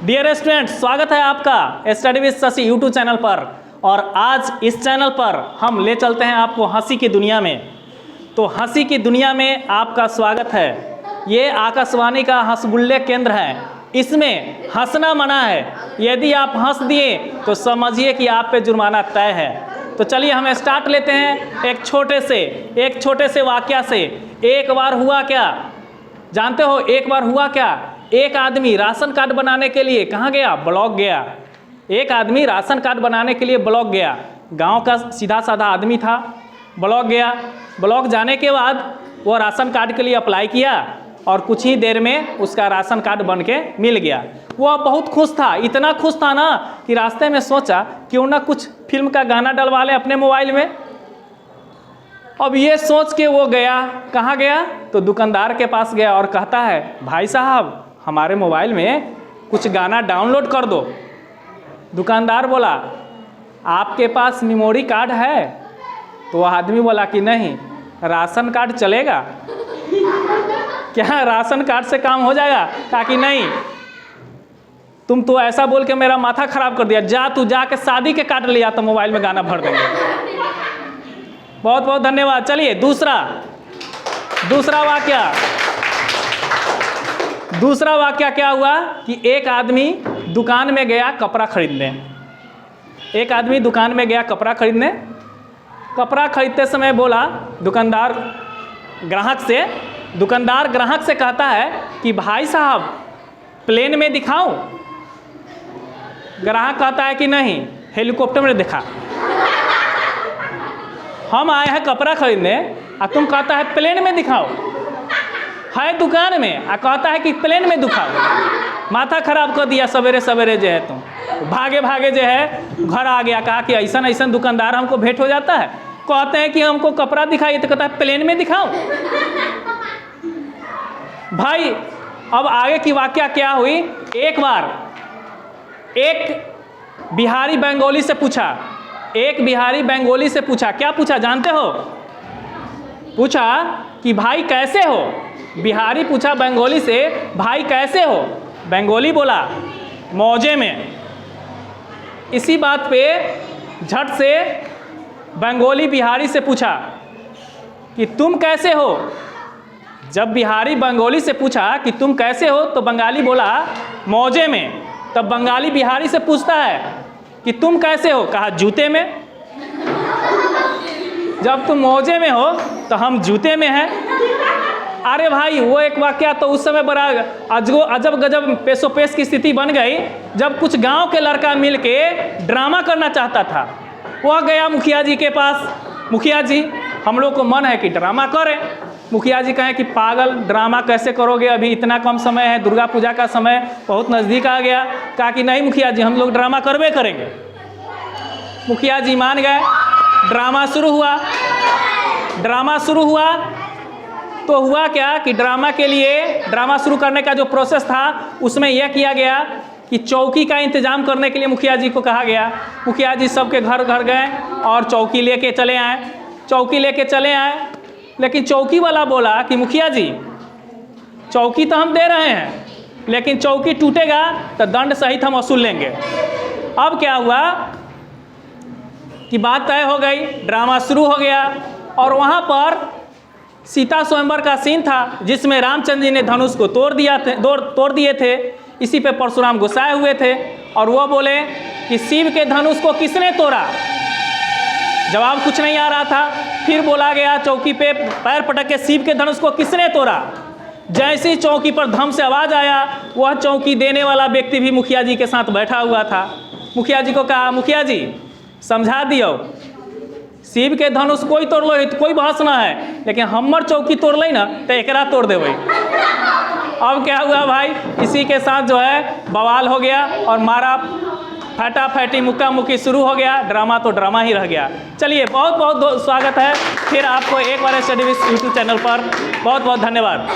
Dear student, स्वागत है आपका study with Shashi YouTube channel पर। और आज इस चैनल पर हम ले चलते हैं आपको हंसी की दुनिया में। तो हंसी की दुनिया में आपका स्वागत है। ये आकाशवाणी का हंसबुल्ले केंद्र है। इसमें हंसना मना है। यदि आप हंस दिए तो समझिए कि आप पे जुर्माना तय है। तो चलिए हम स्टार्ट लेते हैं एक छोटे से वाकया से। एक बार हुआ क्या जानते हो? एक बार हुआ क्या, एक आदमी राशन कार्ड बनाने के लिए कहाँ गया? ब्लॉक गया। एक आदमी राशन कार्ड बनाने के लिए ब्लॉक गया। गांव का सीधा साधा आदमी था, ब्लॉक गया। ब्लॉक जाने के बाद वो राशन कार्ड के लिए अप्लाई किया और कुछ ही देर में उसका राशन कार्ड बन के मिल गया। वो बहुत खुश था, इतना खुश था ना कि रास्ते में सोचा क्यों ना कुछ फिल्म का गाना डलवा ले अपने मोबाइल में। अब ये सोच के वो गया, कहाँ गया? तो दुकानदार के पास गया और कहता है, भाई साहब हमारे मोबाइल में कुछ गाना डाउनलोड कर दो। दुकानदार बोला, आपके पास मेमोरी कार्ड है? तो वह आदमी बोला कि नहीं, राशन कार्ड चलेगा क्या? राशन कार्ड से काम हो जाएगा? कहा कि नहीं, तुम तो ऐसा बोल के मेरा माथा खराब कर दिया। तू जाके शादी के कार्ड लिया तो मोबाइल में गाना भर देंगे। बहुत बहुत धन्यवाद। चलिए दूसरा वाक्य क्या हुआ कि एक आदमी दुकान में गया कपड़ा खरीदने। कपड़ा खरीदते समय बोला दुकानदार ग्राहक से कहता है कि भाई साहब प्लेन में दिखाऊं? ग्राहक कहता है कि नहीं, हेलीकॉप्टर में दिखा। हम आए हैं कपड़ा खरीदने और तुम कहता है प्लेन में दिखाओ। है दुकान में और कहता है कि प्लेन में दिखाओ। माथा खराब कर दिया सवेरे सवेरे जो है। तुम भागे जो है घर आ गया। कहा कि ऐसा दुकानदार हमको भेंट हो जाता है। कहते हैं कि हमको कपड़ा दिखाइए तो कहता है प्लेन में दिखाओ। भाई अब आगे की वाकया क्या हुई? एक बार एक बिहारी बंगाली से पूछा। क्या पूछा जानते हो? पूछा कि भाई कैसे हो? बिहारी पूछा बंगाली से, भाई कैसे हो? बंगाली बोला मौजे में। इसी बात पे झट से बंगाली बिहारी से पूछा कि तुम कैसे हो? जब बिहारी बंगाली से पूछा कि तुम कैसे हो तो बंगाली बोला मौजे में। तब बंगाली बिहारी से पूछता है कि तुम कैसे हो? कहा जूते में। जब तुम मौजे में हो तो हम जूते में हैं। अरे भाई वो एक वाकया तो उस समय बड़ा अजब गजब पेशो पेश की स्थिति बन गई जब कुछ गांव के लड़का मिलके ड्रामा करना चाहता था। वह गया मुखिया जी के पास। मुखिया जी हम लोग को मन है कि ड्रामा करें। मुखिया जी कहें कि पागल, ड्रामा कैसे करोगे? अभी इतना कम समय है, दुर्गा पूजा का समय बहुत नज़दीक आ गया। कहा कि नहीं मुखिया जी, हम लोग ड्रामा करवे करेंगे। मुखिया जी मान गए। ड्रामा शुरू हुआ तो हुआ क्या कि ड्रामा शुरू करने का जो प्रोसेस था उसमें यह किया गया कि चौकी का इंतजाम करने के लिए मुखिया जी को कहा गया। मुखिया जी सबके घर गए और चौकी लेके चले आए। लेकिन चौकी वाला बोला कि मुखिया जी चौकी तो हम दे रहे हैं, लेकिन चौकी टूटेगा तो दंड सहित हम वसूल लेंगे। अब क्या हुआ कि बात तय हो गई, ड्रामा शुरू हो गया। और वहाँ पर सीता स्वयंवर का सीन था जिसमें रामचंद्र जी ने धनुष को तोड़ दिए थे। इसी पे परशुराम गुस्साए हुए थे और वो बोले कि शिव के धनुष को किसने तोड़ा? जवाब कुछ नहीं आ रहा था। फिर बोला गया चौकी पे पैर पटक के, शिव के धनुष को किसने तोड़ा? जैसे ही चौकी पर धम से आवाज़ आया, वह चौकी देने वाला व्यक्ति भी मुखिया जी के साथ बैठा हुआ था। मुखिया जी को कहा, मुखिया जी समझा दियो, शिव के धनुष कोई तोड़ लो तो कोई बहस ना है, लेकिन हमर चौकी तोड़ ली ना तो एकरा तोड़ देवे। अब क्या हुआ भाई? इसी के साथ जो है बवाल हो गया और मारा फटाफटी मुक्का मुक्की शुरू हो गया। ड्रामा तो ड्रामा ही रह गया। चलिए बहुत बहुत स्वागत है फिर आपको एक बार स्टडी विद यूट्यूब चैनल पर। बहुत बहुत धन्यवाद।